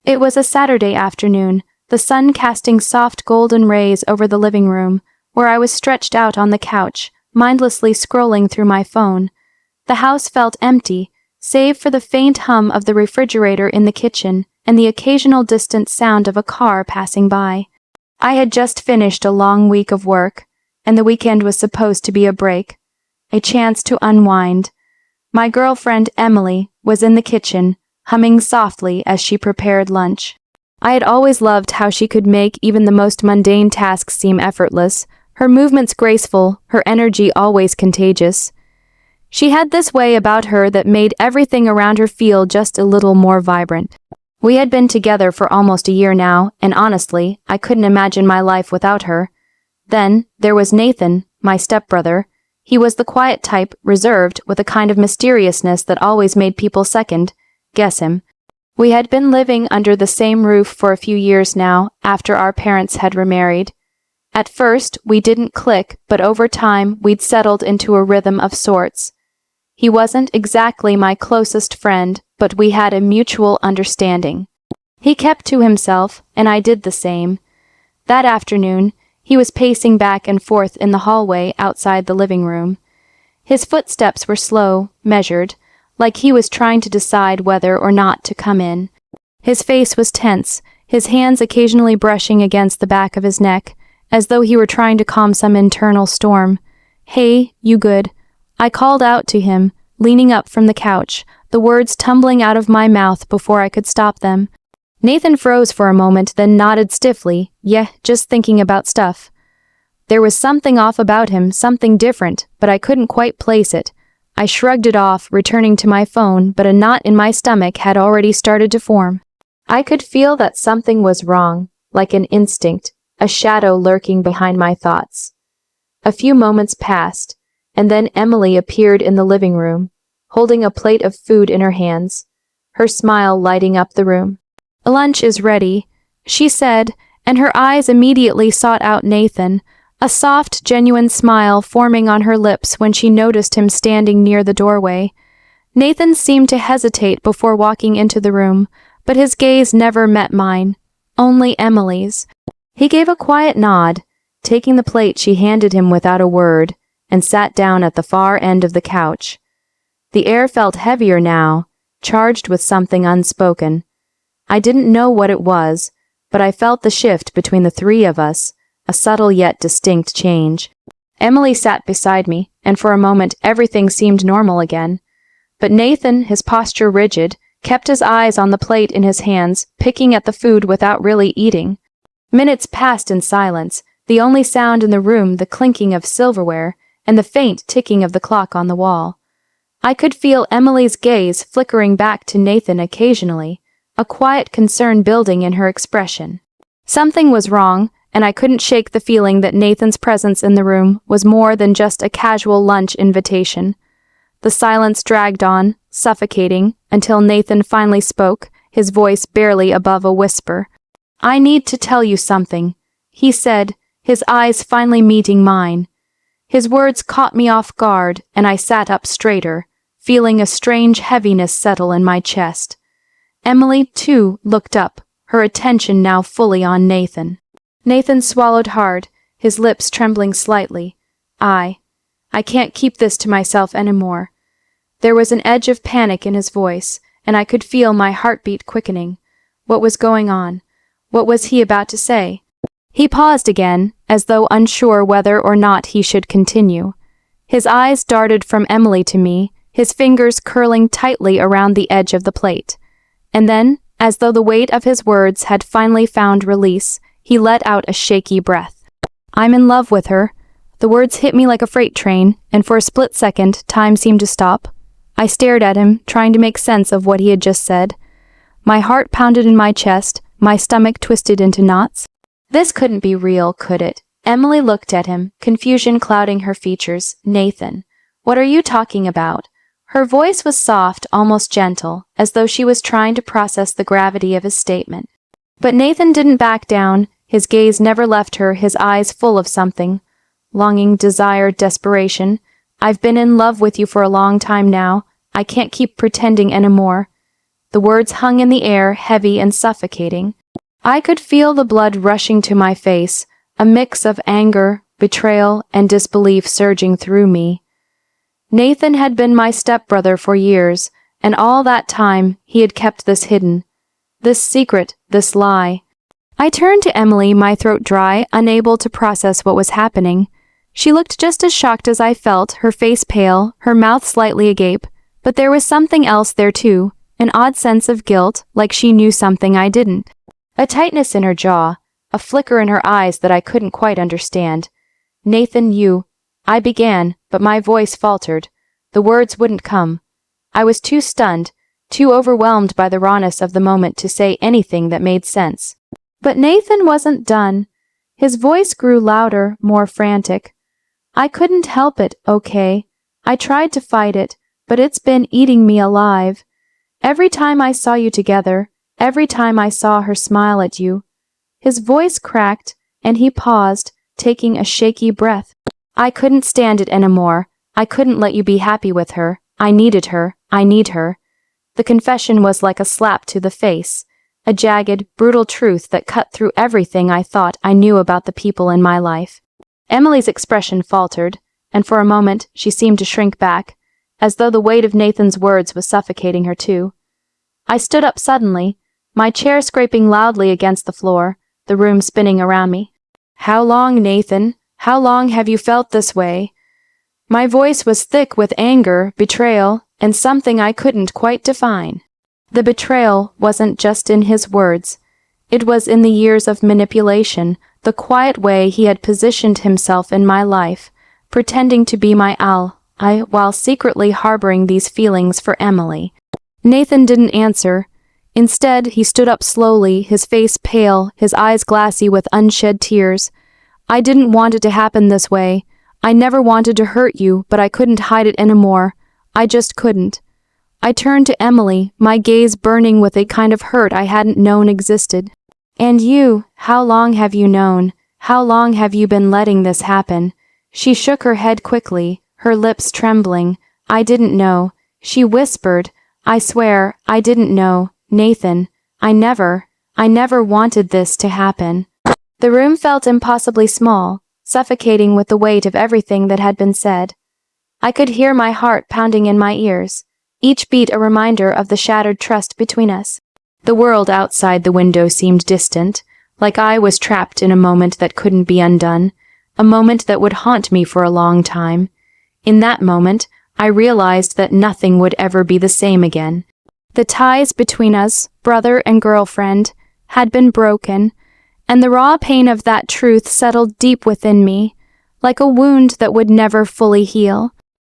It was a Saturday afternoon, the sun casting soft golden rays over the living room, where I was stretched out on the couch, mindlessly scrolling through my phone. The house felt empty, save for the faint hum of the refrigerator in the kitchen and the occasional distant sound of a car passing by. I had just finished a long week of work, and the weekend was supposed to be a break, a chance to unwind. My girlfriend, Emily, was in the kitchen, humming softly as she prepared lunch. I had always loved how she could make even the most mundane tasks seem effortless, her movements graceful, her energy always contagious. She had this way about her that made everything around her feel just a little more vibrant. We had been together for almost a year now, and honestly, I couldn't imagine my life without her. Then, there was Nathan, my stepbrother. He was the quiet type, reserved, with a kind of mysteriousness that always made people second guess him. We had been living under the same roof for a few years now, after our parents had remarried. At first, we didn't click, but over time, we'd settled into a rhythm of sorts. He wasn't exactly my closest friend, but we had a mutual understanding. He kept to himself, and I did the same. That afternoon, he was pacing back and forth in the hallway outside the living room. His footsteps were slow, measured, like he was trying to decide whether or not to come in. His face was tense, his hands occasionally brushing against the back of his neck, as though he were trying to calm some internal storm. "Hey, you good?" I called out to him, leaning up from the couch, the words tumbling out of my mouth before I could stop them. Nathan froze for a moment, then nodded stiffly. "Yeah, just thinking about stuff." There was something off about him, something different, but I couldn't quite place it. I shrugged it off, returning to my phone, but a knot in my stomach had already started to form. I could feel that something was wrong, like an instinct, a shadow lurking behind my thoughts. A few moments passed, and then Emily appeared in the living room, holding a plate of food in her hands, her smile lighting up the room. "Lunch is ready," she said, and her eyes immediately sought out Nathan, a soft, genuine smile forming on her lips when she noticed him standing near the doorway. Nathan seemed to hesitate before walking into the room, but his gaze never met mine, only Emily's. He gave a quiet nod, taking the plate she handed him without a word, and sat down at the far end of the couch. The air felt heavier now, charged with something unspoken. I didn't know what it was, but I felt the shift between the three of us, a subtle yet distinct change. Emily sat beside me, and for a moment everything seemed normal again. But Nathan, his posture rigid, kept his eyes on the plate in his hands, picking at the food without really eating. Minutes passed in silence, the only sound in the room the clinking of silverware and the faint ticking of the clock on the wall. I could feel Emily's gaze flickering back to Nathan occasionally, a quiet concern building in her expression. Something was wrong, and I couldn't shake the feeling that Nathan's presence in the room was more than just a casual lunch invitation. The silence dragged on, suffocating, until Nathan finally spoke, his voice barely above a whisper. "I need to tell you something," he said, his eyes finally meeting mine. His words caught me off guard, and I sat up straighter, feeling a strange heaviness settle in my chest. Emily, too, looked up, her attention now fully on Nathan. Nathan swallowed hard, his lips trembling slightly. I can't keep this to myself anymore." There was an edge of panic in his voice, and I could feel my heartbeat quickening. What was going on? What was he about to say? He paused again, as though unsure whether or not he should continue. His eyes darted from Emily to me, his fingers curling tightly around the edge of the plate. And then, as though the weight of his words had finally found release, he let out a shaky breath. "I'm in love with her." The words hit me like a freight train, and for a split second, time seemed to stop. I stared at him, trying to make sense of what he had just said. My heart pounded in my chest, my stomach twisted into knots. This couldn't be real, could it? Emily looked at him, confusion clouding her features. "Nathan, what are you talking about?" Her voice was soft, almost gentle, as though she was trying to process the gravity of his statement. But Nathan didn't back down, his gaze never left her, his eyes full of something. Longing, desire, desperation. "I've been in love with you for a long time now. I can't keep pretending anymore." The words hung in the air, heavy and suffocating. I could feel the blood rushing to my face, a mix of anger, betrayal, and disbelief surging through me. Nathan had been my stepbrother for years, and all that time he had kept this hidden. This secret, this lie. I turned to Emily, my throat dry, unable to process what was happening. She looked just as shocked as I felt, her face pale, her mouth slightly agape, but there was something else there too, an odd sense of guilt, like she knew something I didn't. A tightness in her jaw, a flicker in her eyes that I couldn't quite understand. Nathan, I began, but my voice faltered. The words wouldn't come. I was too stunned, too overwhelmed by the rawness of the moment to say anything that made sense. But Nathan wasn't done. His voice grew louder, more frantic. I couldn't help it, okay? I tried to fight it, but it's been eating me alive. Every time I saw you together, every time I saw her smile at you. His voice cracked, and he paused, taking a shaky breath. I couldn't stand it anymore. I couldn't let you be happy with her. I needed her. I need her. The confession was like a slap to the face, a jagged, brutal truth that cut through everything I thought I knew about the people in my life. Emily's expression faltered, and for a moment she seemed to shrink back, as though the weight of Nathan's words was suffocating her too. I stood up suddenly, my chair scraping loudly against the floor, the room spinning around me. How long, Nathan? How long have you felt this way? My voice was thick with anger, betrayal, and something I couldn't quite define. The betrayal wasn't just in his words. It was in the years of manipulation, the quiet way he had positioned himself in my life, pretending to be my ally, while secretly harboring these feelings for Emily. Nathan didn't answer. Instead, he stood up slowly, his face pale, his eyes glassy with unshed tears. I didn't want it to happen this way. I never wanted to hurt you, but I couldn't hide it anymore. I just couldn't. I turned to Emily, my gaze burning with a kind of hurt I hadn't known existed. And you, how long have you known? How long have you been letting this happen? She shook her head quickly, her lips trembling. I didn't know. She whispered, I swear, I didn't know. Nathan, I never wanted this to happen. The room felt impossibly small, suffocating with the weight of everything that had been said. I could hear my heart pounding in my ears, each beat a reminder of the shattered trust between us. The world outside the window seemed distant, like I was trapped in a moment that couldn't be undone, a moment that would haunt me for a long time. In that moment, I realized that nothing would ever be the same again. The ties between us, brother and girlfriend, had been broken, and the raw pain of that truth settled deep within me, like a wound that would never fully heal.